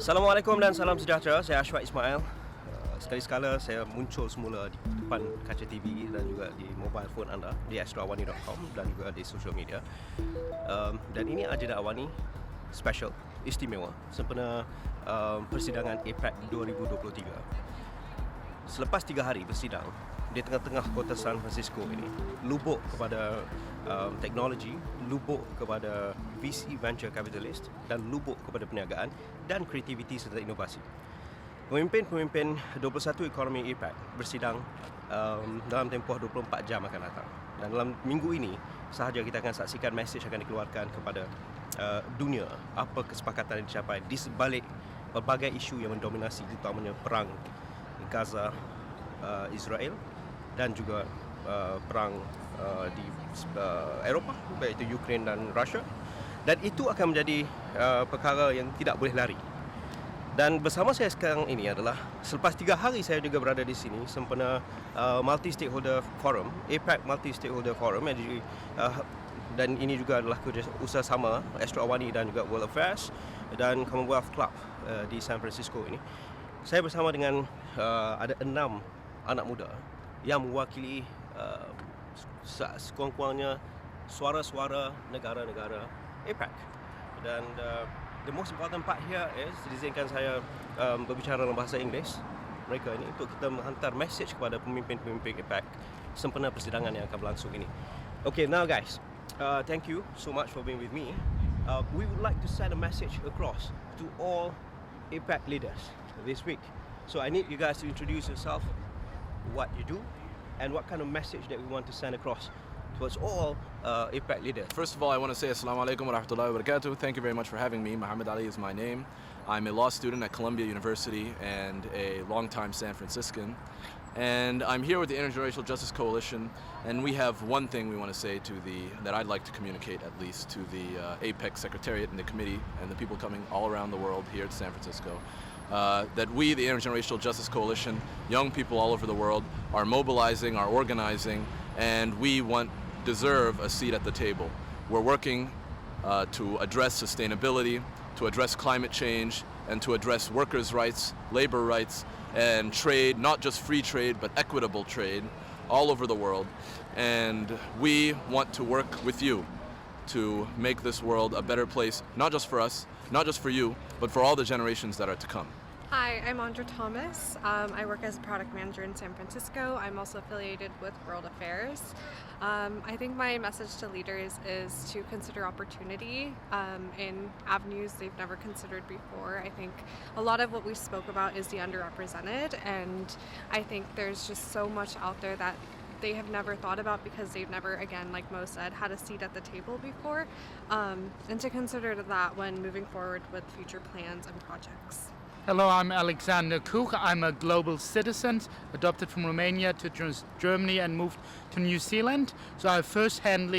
Assalamualaikum dan salam sejahtera. Saya Ashwa Ismail. Sekali-sekala saya muncul semula di depan kaca TV dan juga di mobile phone anda di astroawani.com dan juga di social media. Dan ini agenda Awani special, istimewa sempena Persidangan APEC 2023. Selepas 3 hari bersidang di tengah-tengah kota San Francisco ini, lubuk kepada teknologi, lubuk kepada VC venture capitalist dan lubuk kepada perniagaan dan kreativiti serta inovasi. Pemimpin 21 ekonomi APEC bersidang dalam tempoh 24 jam akan datang. Dan dalam minggu ini sahaja kita akan saksikan mesej akan dikeluarkan kepada dunia, apa kesepakatan yang dicapai di sebalik berbagai isu yang mendominasi, terutamanya perang Gaza, Israel dan juga perang di Eropah, iaitu Ukraine dan Russia. Dan itu akan menjadi perkara yang tidak boleh lari. Dan bersama saya sekarang ini adalah, selepas 3 hari saya juga berada di sini sempena Multi-Stakeholder Forum, APEC Multi-Stakeholder Forum, dan ini juga adalah kerjasama sama Astro Awani dan juga World Affairs dan Commonwealth Club di San Francisco ini. Saya bersama dengan ada 6 anak muda yang mewakili sekurang-kurangnya suara-suara negara-negara APEC. Dan the most important part here is, diizinkan saya berbicara dalam bahasa Inggeris mereka ini untuk kita menghantar message kepada pemimpin-pemimpin APEC sempena persidangan yang akan berlangsung ini. Okay, now guys, thank you so much for being with me. We would like to send a message across to all APEC leaders this week. So I need you guys to introduce yourself, what you do, and what kind of message that we want to send across towards all APEC leaders. First of all, I want to say Assalamu alaikum wa rahmatullahi wa barakatuh. Thank you very much for having me. Muhammad Ali is my name. I'm a law student at Columbia University and a longtime San Franciscan. And I'm here with the Intergenerational Justice Coalition, and we have one thing we want to say that I'd like to communicate at least to the APEC Secretariat and the committee and the people coming all around the world here to San Francisco. That we, the Intergenerational Justice Coalition, young people all over the world, are mobilizing, are organizing, and we deserve a seat at the table. We're working to address sustainability, to address climate change, and to address workers' rights, labor rights, and trade, not just free trade, but equitable trade all over the world. And we want to work with you to make this world a better place, not just for us, not just for you, but for all the generations that are to come. Hi, I'm Andra Thomas. I work as a product manager in San Francisco. I'm also affiliated with World Affairs. I think my message to leaders is to consider opportunity in avenues they've never considered before. I think a lot of what we spoke about is the underrepresented, and I think there's just so much out there that they have never thought about because they've never, again, like Mo said, had a seat at the table before, and to consider that when moving forward with future plans and projects. Hello, I'm Alexander Kuch. I'm a global citizen, adopted from Romania to Germany and moved to New Zealand. So I first-hand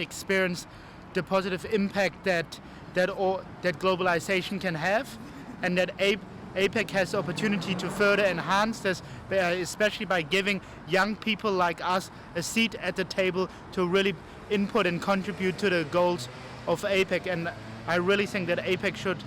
experienced the positive impact that globalization can have, and that APEC has the opportunity to further enhance this, especially by giving young people like us a seat at the table to really input and contribute to the goals of APEC. And I really think that APEC should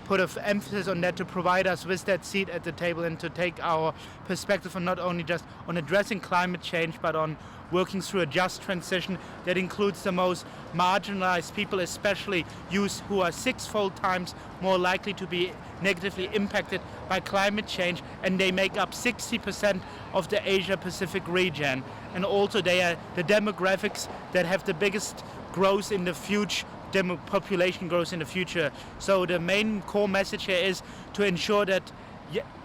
put an emphasis on that to provide us with that seat at the table and to take our perspective on not only just on addressing climate change, but on working through a just transition that includes the most marginalized people, especially youth, who are 6-fold times more likely to be negatively impacted by climate change, and they make up 60% of the Asia-Pacific region. And also they are the demographics that have the biggest growth in the future, population growth in the future. So the main core message here is to ensure that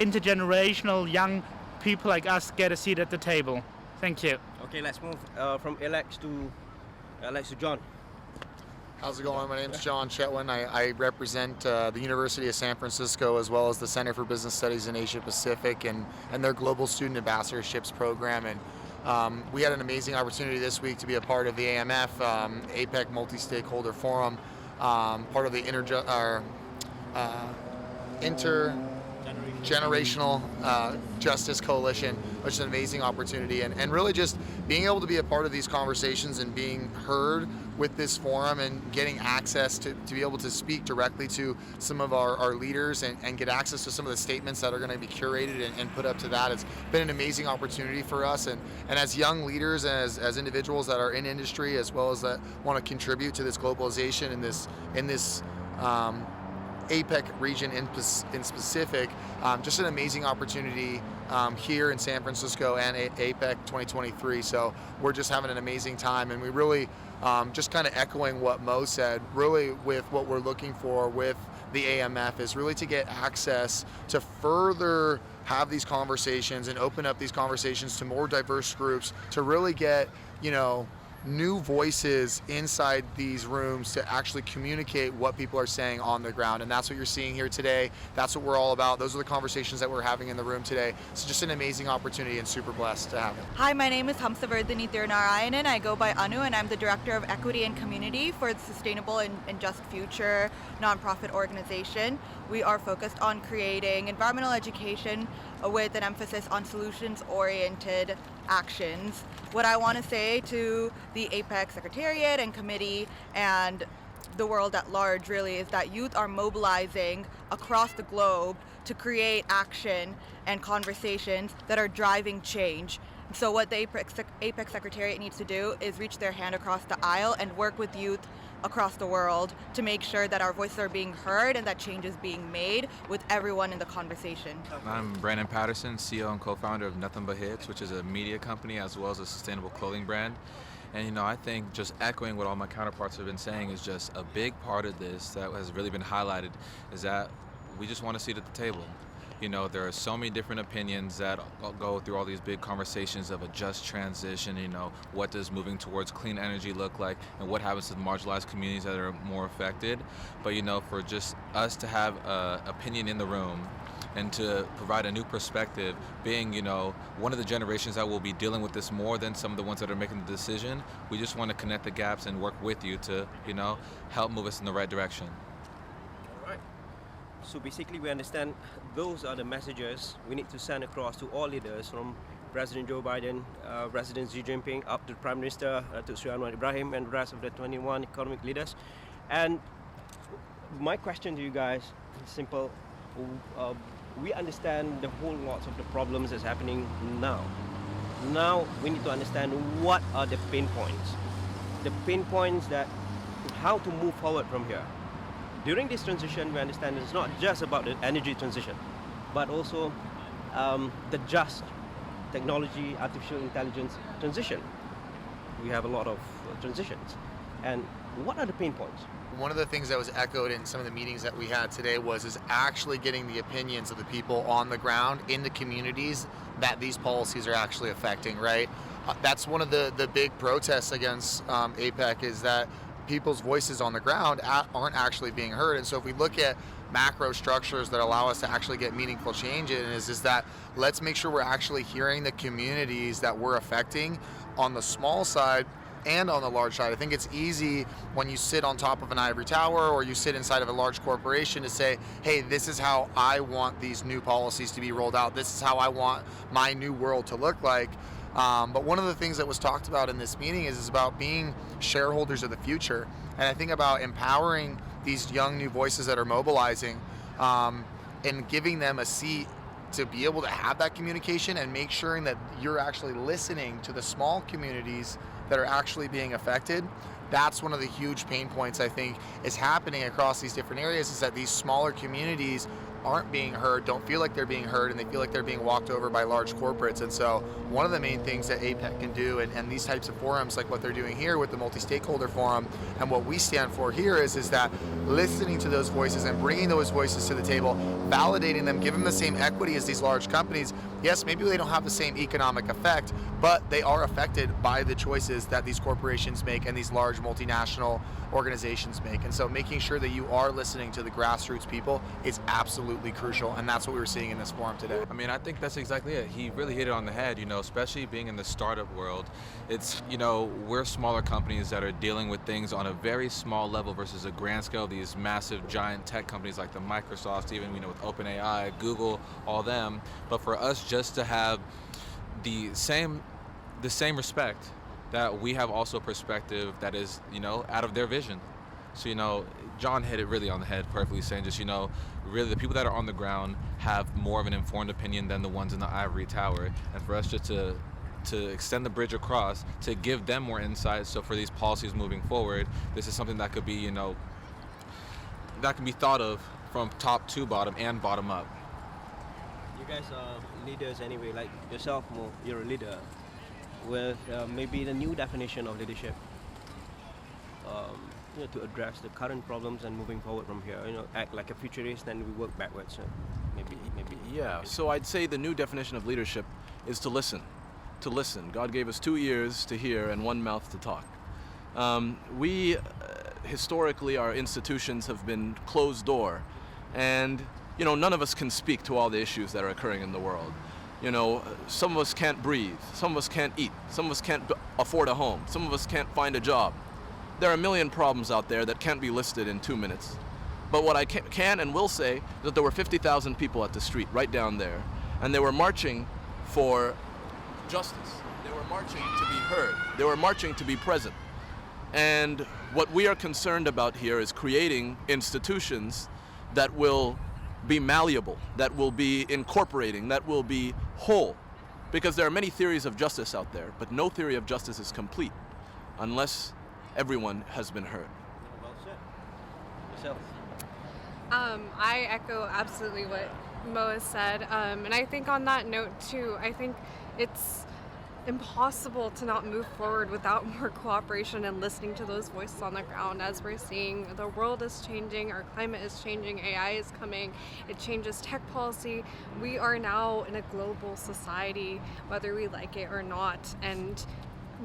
intergenerational young people like us get a seat at the table. Thank you. Okay, let's move from Alex to John. How's it going? My name's John Chetwin. I represent the University of San Francisco as well as the Center for Business Studies in Asia Pacific and their Global Student Ambassadorships program. And we had an amazing opportunity this week to be a part of the AMF, APEC Multi-Stakeholder Forum, Generational Justice Coalition, which is an amazing opportunity, and really just being able to be a part of these conversations and being heard with this forum and getting access to be able to speak directly to some of our leaders and get access to some of the statements that are going to be curated and put up to that. It's been an amazing opportunity for us, and as young leaders, as individuals that are in industry as well as that want to contribute to this globalization in this APEC region in specific, just an amazing opportunity here in San Francisco and APEC 2023. So we're just having an amazing time, and we really just kind of echoing what Mo said, really with what we're looking for with the AMF is really to get access to further have these conversations and open up these conversations to more diverse groups, to really get, new voices inside these rooms to actually communicate what people are saying on the ground. And that's what you're seeing here today. That's what we're all about. Those are the conversations that we're having in the room today. It's just an amazing opportunity and super blessed to have it. Hi, my name is Hamsavardhani Tirunarayanan. I go by Anu, and I'm the Director of Equity and Community for the Sustainable and Just Future nonprofit organization. We are focused on creating environmental education with an emphasis on solutions-oriented actions. What I want to say to the APEC Secretariat and Committee and the world at large really is that youth are mobilizing across the globe to create action and conversations that are driving change. So what the APEC Secretariat needs to do is reach their hand across the aisle and work with youth across the world to make sure that our voices are being heard and that change is being made with everyone in the conversation. I'm Brandon Patterson, CEO and co-founder of Nothing But Hits, which is a media company as well as a sustainable clothing brand. And I think just echoing what all my counterparts have been saying is just a big part of this that has really been highlighted is that we just want a seat at the table. There are so many different opinions that go through all these big conversations of a just transition, what does moving towards clean energy look like, and what happens to the marginalized communities that are more affected. But, for just us to have an opinion in the room and to provide a new perspective, being, one of the generations that will be dealing with this more than some of the ones that are making the decision, we just want to connect the gaps and work with you to, help move us in the right direction. So basically we understand those are the messages we need to send across to all leaders, from President Joe Biden, President Xi Jinping, up to Prime Minister to Sri Anwar Ibrahim and the rest of the 21 economic leaders. And my question to you guys is simple. We understand the whole lots of the problems that's happening now. Now we need to understand what are the pain points. The pain points that how to move forward from here. During this transition, we understand it's not just about the energy transition, but also the just technology, artificial intelligence transition. We have a lot of transitions. And what are the pain points? One of the things that was echoed in some of the meetings that we had today is actually getting the opinions of the people on the ground in the communities that these policies are actually affecting, right? That's one of the big protests against APEC is that people's voices on the ground aren't actually being heard. And so if we look at macro structures that allow us to actually get meaningful change is that let's make sure we're actually hearing the communities that we're affecting on the small side and on the large side. I think it's easy when you sit on top of an ivory tower or you sit inside of a large corporation to say, hey, this is how I want these new policies to be rolled out. This is how I want my new world to look like. But one of the things that was talked about in this meeting is about being shareholders of the future. And I think about empowering these young new voices that are mobilizing and giving them a seat to be able to have that communication and make sure that you're actually listening to the small communities that are actually being affected. That's one of the huge pain points I think is happening across these different areas, is that these smaller communities aren't being heard, don't feel like they're being heard, and they feel like they're being walked over by large corporates. And so one of the main things that APEC can do, and these types of forums like what they're doing here with the multi-stakeholder forum and what we stand for here is that listening to those voices and bringing those voices to the table, validating them, giving them the same equity as these large companies. Yes, maybe they don't have the same economic effect, but they are affected by the choices that these corporations make and these large multinational organizations make. And so making sure that you are listening to the grassroots people is absolutely absolutely crucial, and that's what we were seeing in this forum today. I mean, I think that's exactly it. He really hit it on the head, especially being in the startup world. It's, we're smaller companies that are dealing with things on a very small level versus a grand scale. These massive, giant tech companies like the Microsoft, even, with OpenAI, Google, all them. But for us just to have the same respect that we have also perspective that is, out of their vision. So, John hit it really on the head, perfectly saying just, really the people that are on the ground have more of an informed opinion than the ones in the ivory tower. And for us just to extend the bridge across, to give them more insight, so for these policies moving forward, this is something that could be, that can be thought of from top to bottom and bottom up. You guys are leaders anyway, like yourself, Mo, you're a leader with maybe the new definition of leadership to address the current problems and moving forward from here, act like a futurist, then we work backwards. So maybe. Yeah, so I'd say the new definition of leadership is to listen. To listen. God gave us 2 ears to hear and 1 mouth to talk. Historically, our institutions have been closed door, and none of us can speak to all the issues that are occurring in the world. Some of us can't breathe, some of us can't eat, some of us can't afford a home, some of us can't find a job. There are a million problems out there that can't be listed in 2 minutes. But what I can and will say is that there were 50,000 people at the street right down there, and they were marching for justice. They were marching to be heard. They were marching to be present. And what we are concerned about here is creating institutions that will be malleable, that will be incorporating, that will be whole. Because there are many theories of justice out there, but no theory of justice is complete unless everyone has been heard. Well said. Yourself. I echo absolutely what Mo has said, and I think on that note too, I think it's impossible to not move forward without more cooperation and listening to those voices on the ground. As we're seeing, the world is changing, our climate is changing, AI is coming, it changes tech policy. We are now in a global society, whether we like it or not, and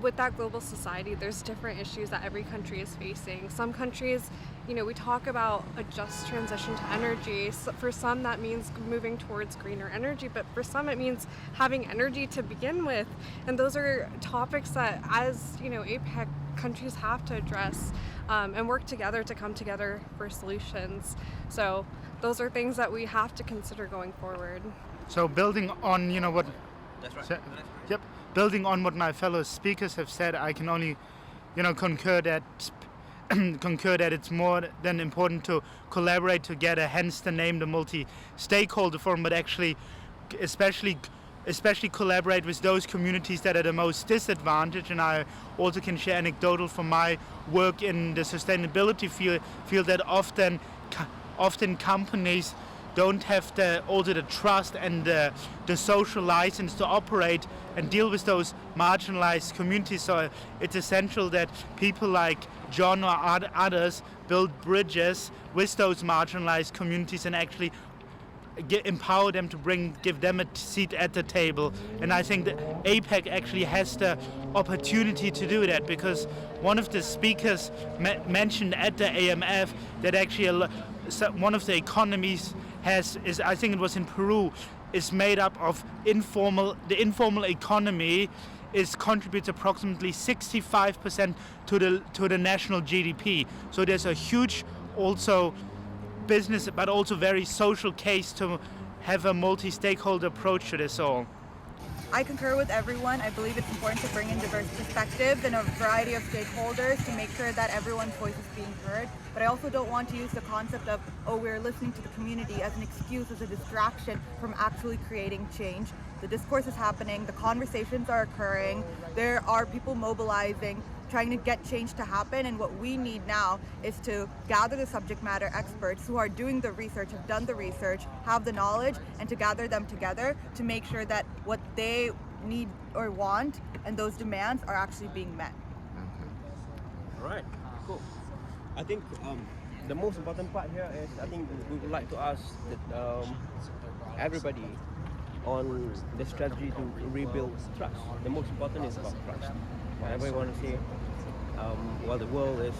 with that global society, there's different issues that every country is facing. Some countries, we talk about a just transition to energy. So for some, that means moving towards greener energy, but for some, it means having energy to begin with. And those are topics that, as APEC countries have to address and work together to come together for solutions. So those are things that we have to consider going forward. So building on, what... That's right. So, yep. Building on what my fellow speakers have said, I can only, concur that it's more than important to collaborate together. Hence the name, the multi-stakeholder forum, but actually, especially collaborate with those communities that are the most disadvantaged. And I also can share anecdotal from my work in the sustainability field that often companies don't have the trust and the social license to operate and deal with those marginalized communities. So it's essential that people like John or others build bridges with those marginalized communities and actually empower them to give them a seat at the table. And I think that APEC actually has the opportunity to do that, because one of the speakers mentioned at the AMF that actually one of the economies I think it was in Peru, is made up of the informal economy contributes approximately 65% to the national GDP. So there's a huge also business but also very social case to have a multi-stakeholder approach to this all. I concur with everyone. I believe it's important to bring in diverse perspectives and a variety of stakeholders to make sure that everyone's voice is being heard. But I also don't want to use the concept of, we're listening to the community as an excuse, as a distraction from actually creating change. The discourse is happening, the conversations are occurring, there are people mobilizing, trying to get change to happen, and what we need now is to gather the subject matter experts who are doing the research, have done the research, have the knowledge, and to gather them together to make sure that what they need or want and those demands are actually being met. All right, cool. I think the most important part here is, I think we would like to ask that everybody on the strategy to rebuild trust. The most important is about trust. Whatever you want to say, while the world is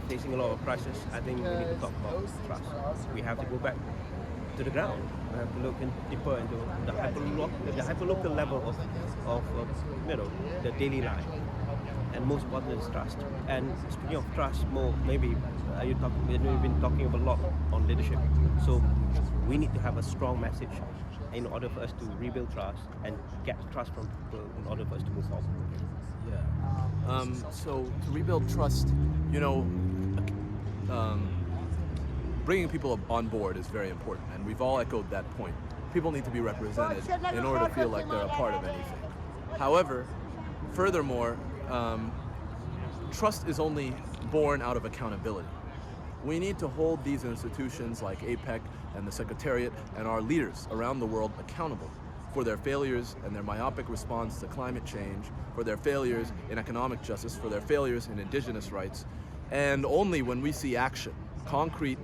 facing a lot of crisis, I think we need to talk about trust. We have to go back to the ground. We have to look deeper into the hyperlocal level of the daily life. And most important is trust. And speaking of trust, we've been talking a lot on leadership. So we need to have a strong message in order for us to rebuild trust and get trust from people in order for us to move forward. Yeah. So to rebuild trust, bringing people on board is very important, and we've all echoed that point. People need to be represented in order to feel like they're a part of anything. However, furthermore, trust is only born out of accountability. We need to hold these institutions like APEC and the Secretariat and our leaders around the world accountable for their failures and their myopic response to climate change, for their failures in economic justice, for their failures in indigenous rights. And only when we see action, concrete,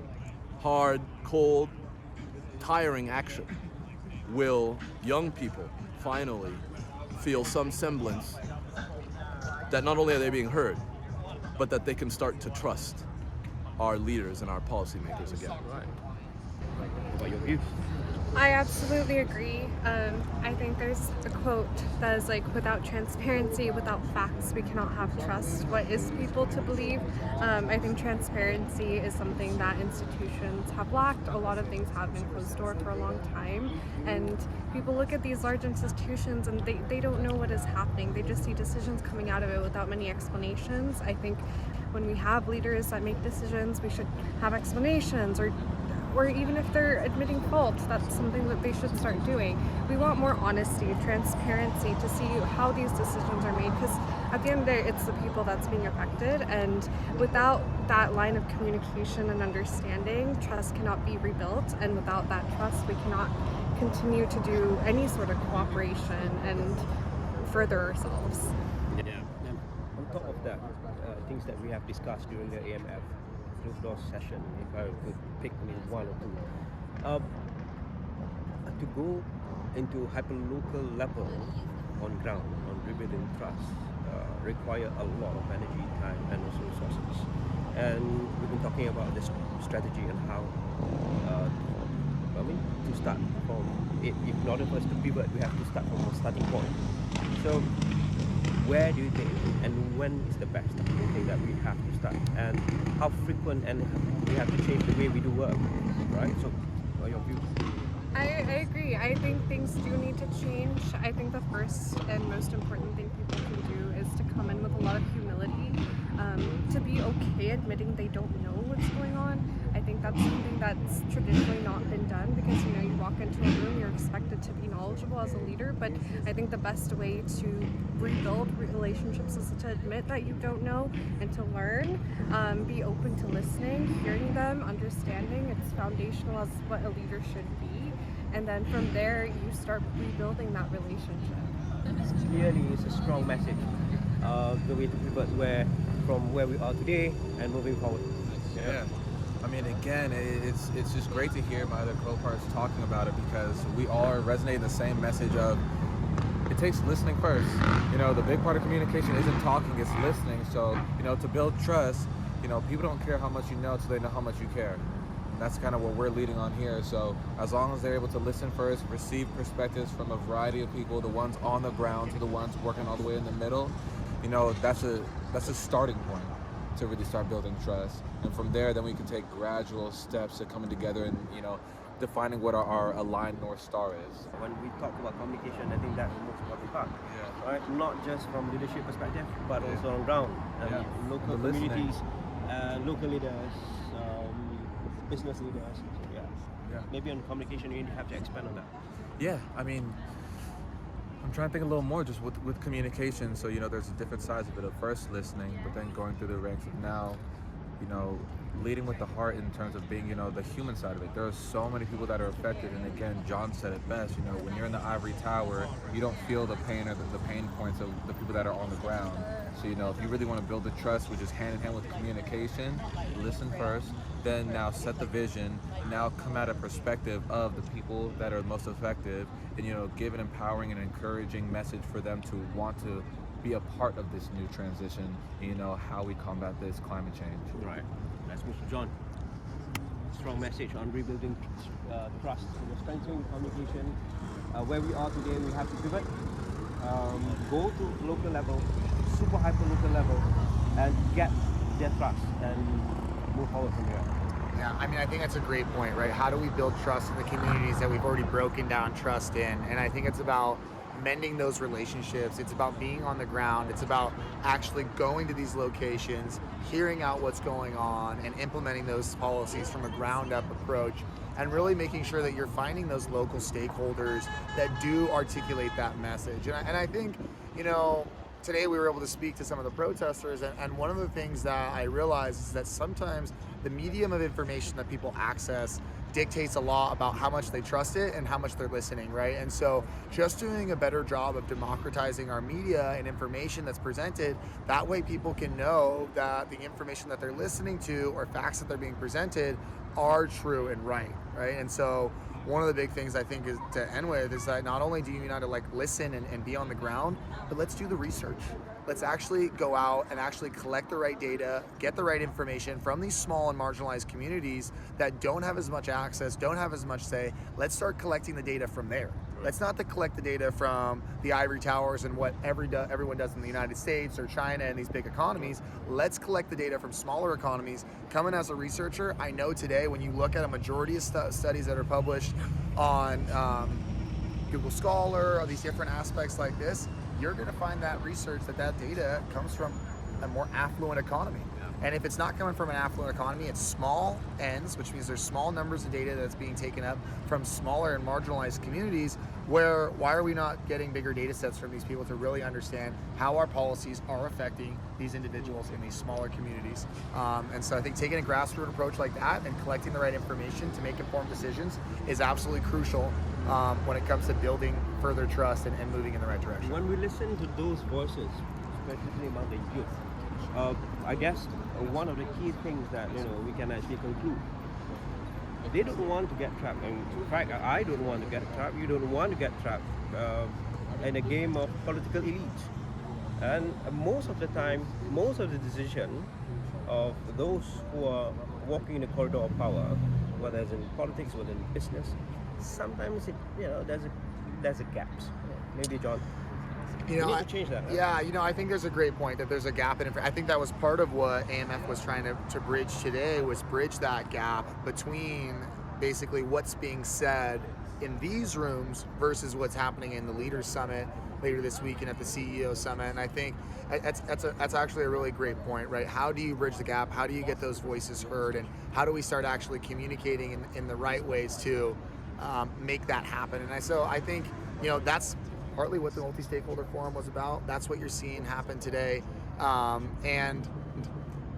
hard, cold, tiring action, will young people finally feel some semblance that not only are they being heard, but that they can start to trust our leaders and our policymakers again. Right. What are your views? I absolutely agree. I think there's a quote that is like, without transparency, without facts, we cannot have trust. What is people to believe? I think transparency is something that institutions have lacked. A lot of things have been closed door for a long time. And people look at these large institutions and they don't know what is happening. They just see decisions coming out of it without many explanations. I think when we have leaders that make decisions, we should have explanations, or even if they're admitting fault, that's something that they should start doing. We want more honesty, transparency to see how these decisions are made, because at the end of the day, it's the people that's being affected, and without that line of communication and understanding, trust cannot be rebuilt, and without that trust, we cannot continue to do any sort of cooperation and further ourselves. Yeah. And on top of that, things that we have discussed during the AMF closed-door session, if I could pick one or two, to go into hyperlocal level on ground, on rebuilding trust, require a lot of energy, time, and also resources. And we've been talking about this strategy and how, to start from it. In order for us to pivot, we have to start from a starting point. So, where do you think, and when is the best time you think that we have to start, and how frequent, and we have to change the way we do work, right? So, what are your views? I agree. I think things do need to change. I think the first and most important thing people can do is to come in with a lot of humility, to be okay admitting they don't know what's going on. I think that's something that's traditionally not been done, because you walk into a room, you're expected to be knowledgeable as a leader, but I think the best way to rebuild relationships is to admit that you don't know and to learn, be open to listening, hearing them, understanding. It's foundational as what a leader should be, and then from there you start rebuilding that relationship. Clearly, it's a strong message, the way to pivot from where we are today and moving forward. Yeah. I mean, again, it's just great to hear my other co-parts talking about it, because we all are resonating the same message of it takes listening first. The big part of communication isn't talking, it's listening. So, to build trust, people don't care how much you know until they know how much you care. That's kind of what we're leading on here. So as long as they're able to listen first, receive perspectives from a variety of people, the ones on the ground to the ones working all the way in the middle, that's a starting point to really start building trust. And from there, then we can take gradual steps to coming together and, defining what our aligned North Star is. When we talk about communication, I think that's the most important part. Yeah. Right? Not just from leadership perspective, but also on ground. Local communities, local leaders, business leaders. So, maybe on communication, you have to expand on that. Yeah, I mean, I'm trying to think a little more just with communication. So, there's a different sides of it of first listening, but then going through the ranks of now, leading with the heart in terms of being, the human side of it. There are so many people that are affected. And again, John said it best, when you're in the ivory tower, you don't feel the pain or the pain points of the people that are on the ground. So, if you really want to build the trust, which is hand in hand with communication, listen first, then now set the vision, now come at a perspective of the people that are most effective, and, give an empowering and encouraging message for them to want to be a part of this new transition, how we combat this climate change. Right. Let's move to John. strong message on rebuilding trust, strengthening communication. Where we are today, we have to pivot, go to local level, super hyper local level, and get their trust and move forward from here. Yeah, I mean, I think that's a great point, right? How do we build trust in the communities that we've already broken down trust in? And I think it's about mending those relationships. It's about being on the ground. It's about actually going to these locations, hearing out what's going on, and implementing those policies from a ground-up approach, and really making sure that you're finding those local stakeholders that do articulate that message. And I think, you know, today we were able to speak to some of the protesters, and one of the things that I realized is that sometimes the medium of information that people access dictates a lot about how much they trust it and how much they're listening, right? And so just doing a better job of democratizing our media and information that's presented, that way people can know that the information that they're listening to or facts that they're being presented are true and right? And so one of the big things I think is to end with is that not only do you need to like listen and be on the ground, but let's do the research. Let's actually go out and actually collect the right data, get the right information from these small and marginalized communities that don't have as much access, don't have as much say. Let's start collecting the data from there. Let's not collect the data from the ivory towers and what everyone does in the United States or China and these big economies. Let's collect the data from smaller economies. Coming as a researcher, I know today when you look at a majority of studies that are published on Google Scholar or these different aspects like this, you're going to find that research that data comes from a more affluent economy. And if it's not coming from an affluent economy, it's small ends, which means there's small numbers of data that's being taken up from smaller and marginalized communities. Why are we not getting bigger data sets from these people to really understand how our policies are affecting these individuals in these smaller communities? And so I think taking a grassroots approach like that and collecting the right information to make informed decisions is absolutely crucial when it comes to building further trust and moving in the right direction. When we listen to those voices, especially among the youth, I guess one of the key things that we can actually conclude, they don't want to get trapped. And in fact, I don't want to get trapped. You don't want to get trapped in a game of political elite. And most of the time, most of the decision of those who are walking in the corridor of power, whether it's in politics, whether in business, sometimes there's a gap. Maybe John. We need to change that. Right? Yeah, I think there's a great point that there's a gap in. I think that was part of what AMF was trying to bridge today, was bridge that gap between basically what's being said in these rooms versus what's happening in the Leaders Summit later this week and at the CEO Summit. And I think that's actually a really great point, right? How do you bridge the gap? How do you get those voices heard? And how do we start actually communicating in the right ways to make that happen? And so I think, that's partly what the multi-stakeholder forum was about. That's what you're seeing happen today. And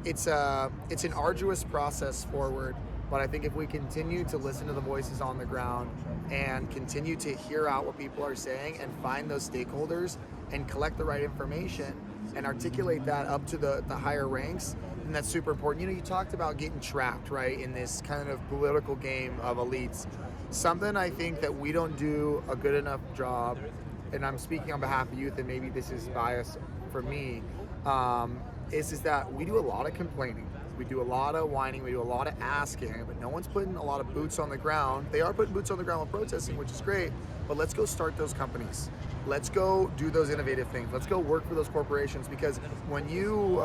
it's an arduous process forward, but I think if we continue to listen to the voices on the ground and continue to hear out what people are saying and find those stakeholders and collect the right information and articulate that up to the higher ranks, then that's super important. You talked about getting trapped, right, in this kind of political game of elites. Something I think that we don't do a good enough job, and I'm speaking on behalf of youth, and maybe this is bias for me, is that we do a lot of complaining. We do a lot of whining, we do a lot of asking, but no one's putting a lot of boots on the ground. They are putting boots on the ground with protesting, which is great, but let's go start those companies. Let's go do those innovative things. Let's go work for those corporations, because when you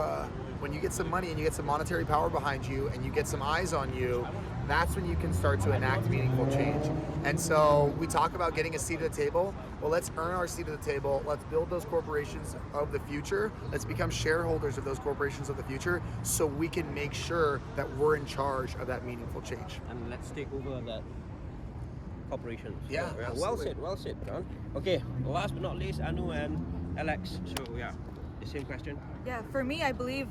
get some money and you get some monetary power behind you and you get some eyes on you, that's when you can start to enact meaningful change. And so we talk about getting a seat at the table. Well, let's earn our seat at the table. Let's build those corporations of the future. Let's become shareholders of those corporations of the future so we can make sure that we're in charge of that meaningful change. And let's take over that corporation. Yeah, well said, John. Okay, last but not least, Anu and Alex. So the same question. Yeah, for me, I believe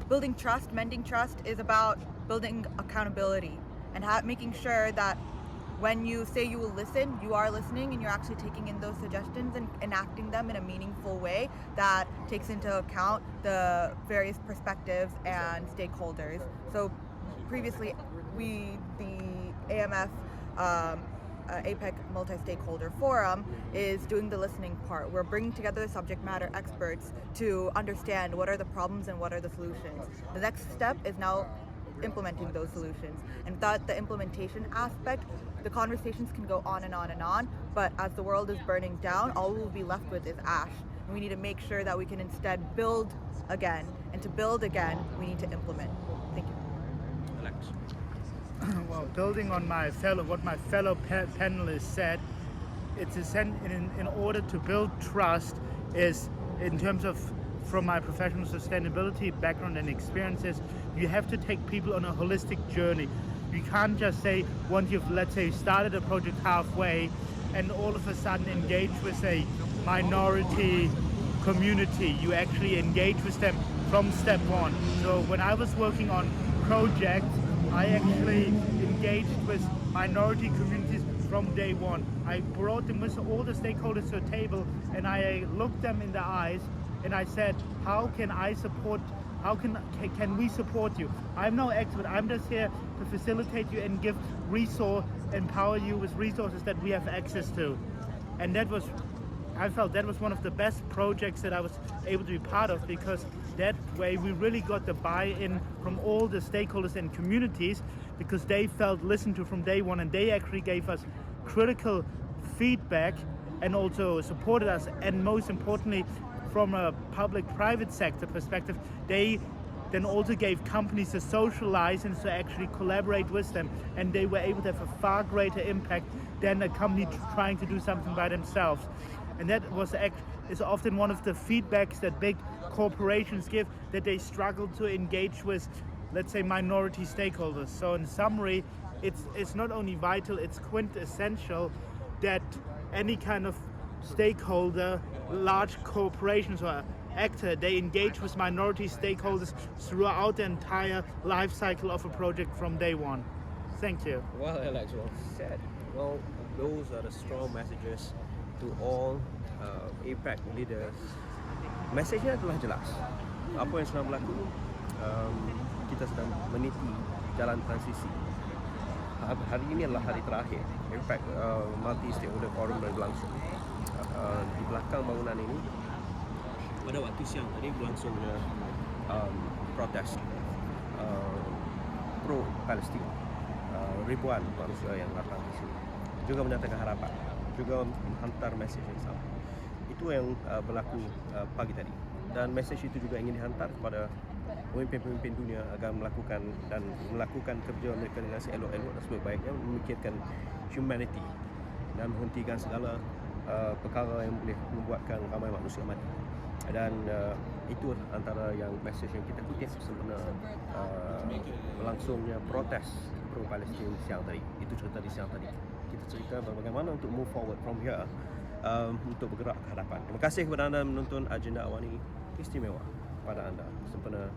building trust, mending trust is about building accountability and making sure that when you say you will listen, you are listening and you're actually taking in those suggestions and enacting them in a meaningful way that takes into account the various perspectives and stakeholders. So previously, the AMF APEC Multi-Stakeholder Forum is doing the listening part. We're bringing together the subject matter experts to understand what are the problems and what are the solutions. The next step is now implementing those solutions. And without the implementation aspect, the conversations can go on and on and on, but as the world is burning down, all we'll be left with is ash. And we need to make sure that we can instead build again. And to build again, we need to implement. Thank you. Alex. Well, building on what my fellow panelists said, it's in order to build trust is in terms of from my professional sustainability background and experiences, you have to take people on a holistic journey. You can't just say once you've, let's say, started a project halfway and all of a sudden engage with a minority community. You actually engage with them from step one. So when I was working on projects, I actually engaged with minority communities from day one. I brought them with all the stakeholders to a table and I looked them in the eyes and I said, how can we support you? I'm no expert, I'm just here to facilitate you and empower you with resources that we have access to. And I felt that was one of the best projects that I was able to be part of, because that way we really got the buy-in from all the stakeholders and communities, because they felt listened to from day one and they actually gave us critical feedback and also supported us. And most importantly, from a public-private sector perspective, they then also gave companies a social license to actually collaborate with them, and they were able to have a far greater impact than a company trying to do something by themselves. And that is often one of the feedbacks that big corporations give, that they struggle to engage with, let's say, minority stakeholders. So in summary, it's not only vital, it's quintessential that any kind of stakeholder, large corporations or actor, they engage with minority stakeholders throughout the entire life cycle of a project from day one. Thank you. Well, Alex, well said. Well, those are the strong messages to all APEC leaders. Mesejnya adalah jelas. Apa yang sedang berlaku, kita sedang meniti jalan transisi. Hari ini adalah hari terakhir APEC Multi Stakeholder Forum berlangsung. Di belakang bangunan ini, pada waktu siang tadi berlangsungnya protes pro Palestin. Ribuan manusia yang datang di sini juga menyatakan harapan, juga menghantar mesej yang sama. Itu yang berlaku pagi tadi, dan mesej itu juga ingin dihantar kepada pemimpin-pemimpin dunia agar melakukan kerja mereka dengan seelok-elok dan sebaik-baiknya, memikirkan humanity dan menghentikan segala perkara yang boleh membuatkan ramai manusia mati. Dan itu antara yang mesej yang kita kutip sempena berlangsungnya protes pro Palestin siang tadi. Itu cerita di siang tadi. Kita cerita bagaimana untuk move forward from here, untuk bergerak ke hadapan. Terima kasih kepada anda menonton agenda AWANI istimewa pada anda sempena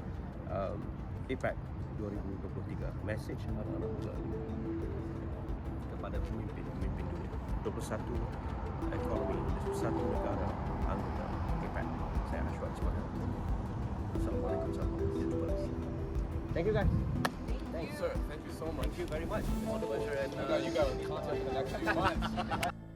APEC 2023. Mesej anak-anak muda kepada pemimpin dunia. 21 ekonomi, 21 negara anggota APEC. Saya Astro. Assalamualaikum warahmatullahi wabarakatuh. Thank you guys. Thanks, sir. Thank you so much. Thank you very much. All the pleasure, and you got content for the next few months.